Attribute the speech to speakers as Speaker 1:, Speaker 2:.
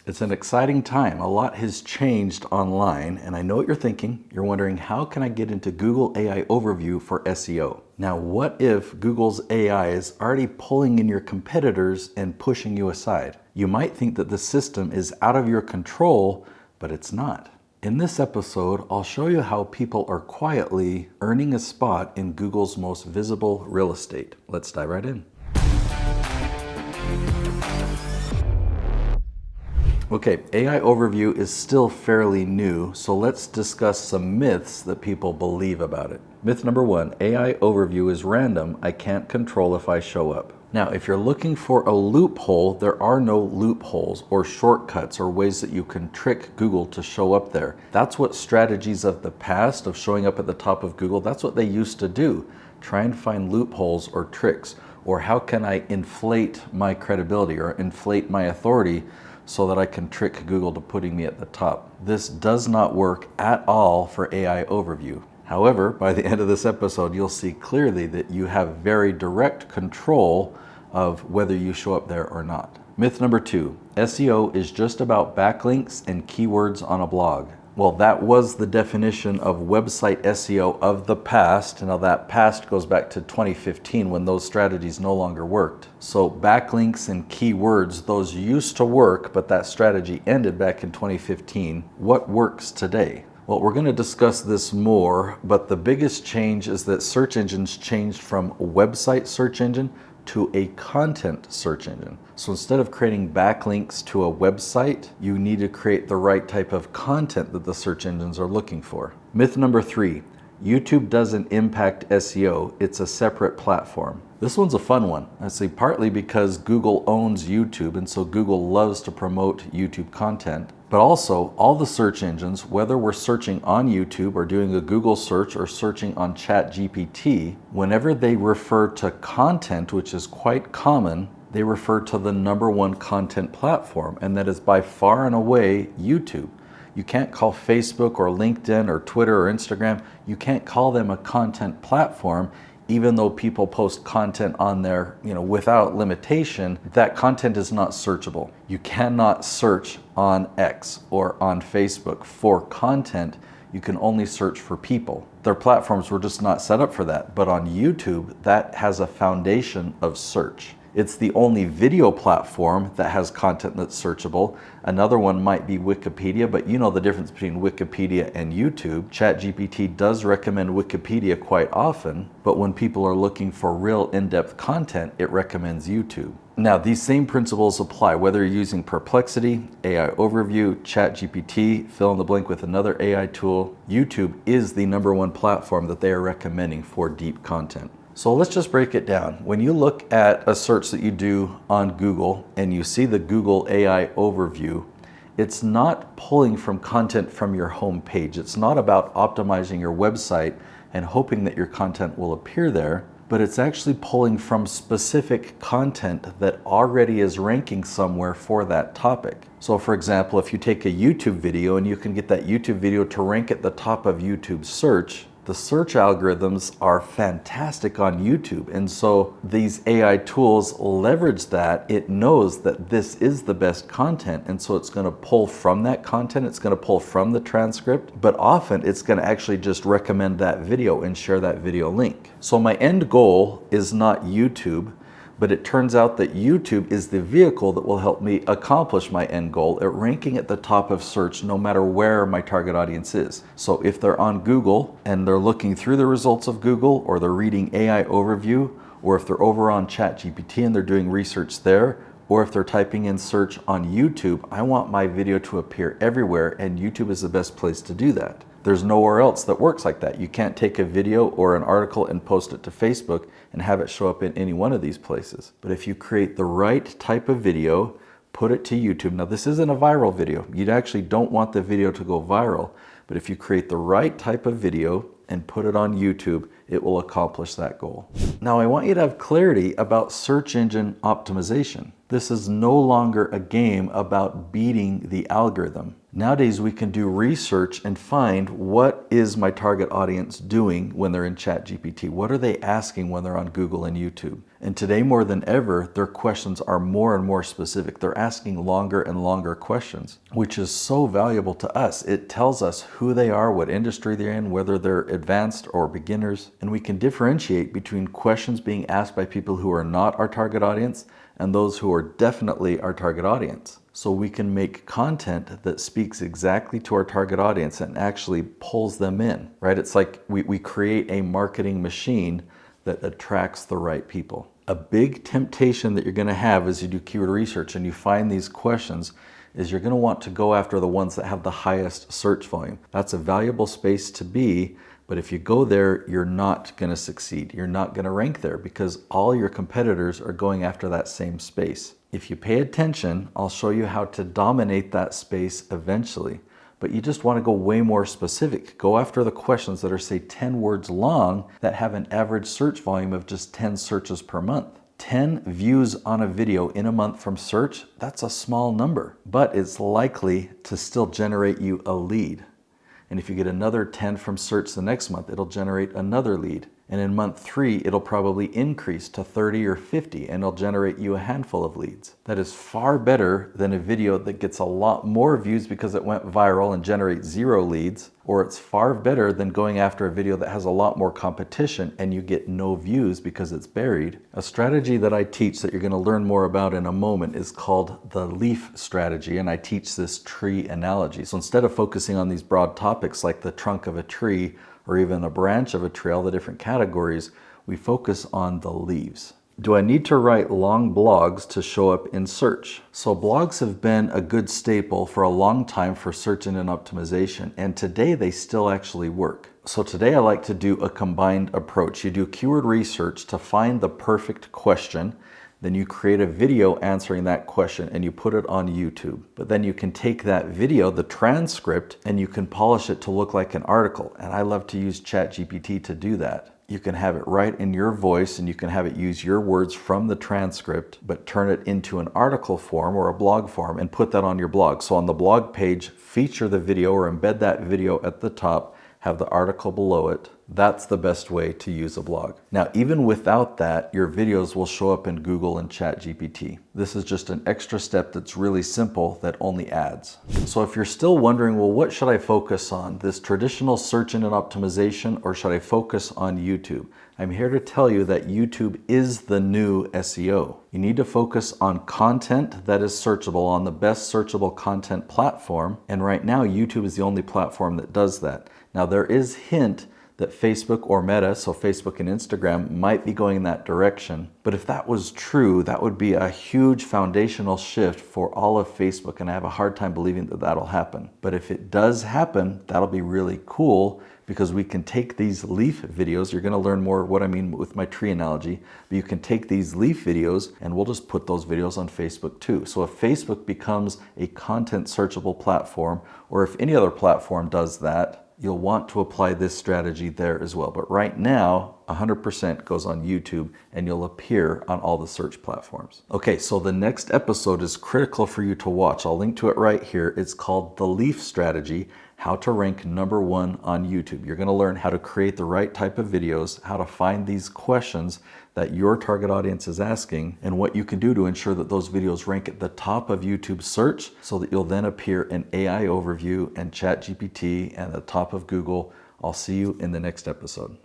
Speaker 1: It's an exciting time. A lot has changed online, and I know what you're thinking. You're wondering, how can I get into Google AI Overview for SEO? Now, what if Google's AI is already pulling in your competitors and pushing you aside? You might think that the system is out of your control, but it's not. In this episode, I'll show you how people are quietly earning a spot in Google's most visible real estate. Let's dive right in. Okay, AI Overview is still fairly new, so let's discuss some myths that people believe about it. Myth number one, AI Overview is random. I can't control if I show up. Now, if you're looking for a loophole, there are no loopholes or shortcuts or ways that you can trick Google to show up there. That's what strategies of the past of showing up at the top of Google, that's what they used to do. Try and find loopholes or tricks, or how can I inflate my credibility or inflate my authority so that I can trick Google to putting me at the top. This does not work at all for AI Overview. However, by the end of this episode, you'll see clearly that you have very direct control of whether you show up there or not. Myth number two, SEO is just about backlinks and keywords on a blog. Well, that was the definition of website SEO of the past. Now that past goes back to 2015 when those strategies no longer worked. So backlinks and keywords, those used to work, but that strategy ended back in 2015. What works today? Well, we're going to discuss this more, but the biggest change is that search engines changed from a website search engine to a content search engine. So instead of creating backlinks to a website, you need to create the right type of content that the search engines are looking for. Myth number three, YouTube doesn't impact SEO, it's a separate platform. This one's a fun one, actually, partly because Google owns YouTube, and so Google loves to promote YouTube content. But also, all the search engines, whether we're searching on YouTube or doing a Google search or searching on ChatGPT, whenever they refer to content, which is quite common, they refer to the number one content platform, and that is by far and away YouTube. You can't call Facebook or LinkedIn or Twitter or Instagram, you can't call them a content platform, even though people post content on there, without limitation. That content is not searchable. You cannot search on X or on Facebook for content. You can only search for people. Their platforms were just not set up for that. But on YouTube, that has a foundation of search. It's the only video platform that has content that's searchable. Another one might be Wikipedia, but you know the difference between Wikipedia and YouTube. ChatGPT does recommend Wikipedia quite often, but when people are looking for real in-depth content, it recommends YouTube. Now, these same principles apply whether you're using Perplexity, AI Overview, ChatGPT, fill in the blank with another AI tool. YouTube is the number one platform that they are recommending for deep content. So let's just break it down. When you look at a search that you do on Google and you see the Google AI Overview, it's not pulling from content from your home page. It's not about optimizing your website and hoping that your content will appear there, but it's actually pulling from specific content that already is ranking somewhere for that topic. So for example, if you take a YouTube video and you can get that YouTube video to rank at the top of YouTube search, the search algorithms are fantastic on YouTube, and so these AI tools leverage that. It knows that this is the best content, and so it's going to pull from that content, it's going to pull from the transcript, but often it's going to actually just recommend that video and share that video link. So my end goal is not YouTube, but it turns out that YouTube is the vehicle that will help me accomplish my end goal at ranking at the top of search no matter where my target audience is. So if they're on Google and they're looking through the results of Google, or they're reading AI Overview, or if they're over on ChatGPT and they're doing research there, or if they're typing in search on YouTube, I want my video to appear everywhere, and YouTube is the best place to do that. There's nowhere else that works like that. You can't take a video or an article and post it to Facebook and have it show up in any one of these places. But if you create the right type of video, put it to YouTube. Now, this isn't a viral video. You actually don't want the video to go viral. But if you create the right type of video and put it on YouTube, it will accomplish that goal. Now, I want you to have clarity about search engine optimization. This is no longer a game about beating the algorithm. Nowadays, we can do research and find what is my target audience doing when they're in ChatGPT. What are they asking when they're on Google and YouTube? And today, more than ever, their questions are more and more specific. They're asking longer and longer questions, which is so valuable to us. It tells us who they are, what industry they're in, whether they're advanced or beginners. And we can differentiate between questions being asked by people who are not our target audience and those who are definitely our target audience. So we can make content that speaks exactly to our target audience and actually pulls them in, right? It's like we create a marketing machine that attracts the right people. A big temptation that you're gonna have as you do keyword research and you find these questions is you're gonna want to go after the ones that have the highest search volume. That's a valuable space to be, but if you go there, you're not gonna succeed. You're not gonna rank there because all your competitors are going after that same space. If you pay attention, I'll show you how to dominate that space eventually. But you just want to go way more specific. Go after the questions that are, say, 10 words long that have an average search volume of just 10 searches per month. 10 views on a video in a month from search, that's a small number, but it's likely to still generate you a lead. And if you get another 10 from search the next month, it'll generate another lead. And in month 3, it'll probably increase to 30 or 50 and it'll generate you a handful of leads. That is far better than a video that gets a lot more views because it went viral and generates 0 leads, or it's far better than going after a video that has a lot more competition and you get no views because it's buried. A strategy that I teach that you're going to learn more about in a moment is called the leaf strategy, and I teach this tree analogy. So instead of focusing on these broad topics like the trunk of a tree or even a branch of a tree, all the different categories, we focus on the leaves. Do I need to write long blogs to show up in search? So blogs have been a good staple for a long time for search engine optimization, and today they still actually work. So today I like to do a combined approach. You do keyword research to find the perfect question, then you create a video answering that question and you put it on YouTube. But then you can take that video, the transcript, and you can polish it to look like an article. And I love to use ChatGPT to do that. You can have it right in your voice and you can have it use your words from the transcript, but turn it into an article form or a blog form and put that on your blog. So on the blog page, feature the video or embed that video at the top, have the article below it. That's the best way to use a blog. Now, even without that, your videos will show up in Google and ChatGPT. This is just an extra step that's really simple that only adds. So if you're still wondering, well, what should I focus on? This traditional search engine optimization, or should I focus on YouTube? I'm here to tell you that YouTube is the new SEO. You need to focus on content that is searchable on the best searchable content platform. And right now, YouTube is the only platform that does that. Now, there is hint that Facebook or Meta, so Facebook and Instagram, might be going in that direction. But if that was true, that would be a huge foundational shift for all of Facebook, and I have a hard time believing that that'll happen. But if it does happen, that'll be really cool because we can take these leaf videos, you're gonna learn more what I mean with my tree analogy, but you can take these leaf videos and we'll just put those videos on Facebook too. So if Facebook becomes a content searchable platform, or if any other platform does that, you'll want to apply this strategy there as well. But right now, 100% goes on YouTube and you'll appear on all the search platforms. Okay, so the next episode is critical for you to watch. I'll link to it right here. It's called The Leaf Strategy, how to rank #1 on YouTube. You're gonna learn how to create the right type of videos, how to find these questions that your target audience is asking, and what you can do to ensure that those videos rank at the top of YouTube search so that you'll then appear in AI Overview and ChatGPT and the top of Google. I'll see you in the next episode.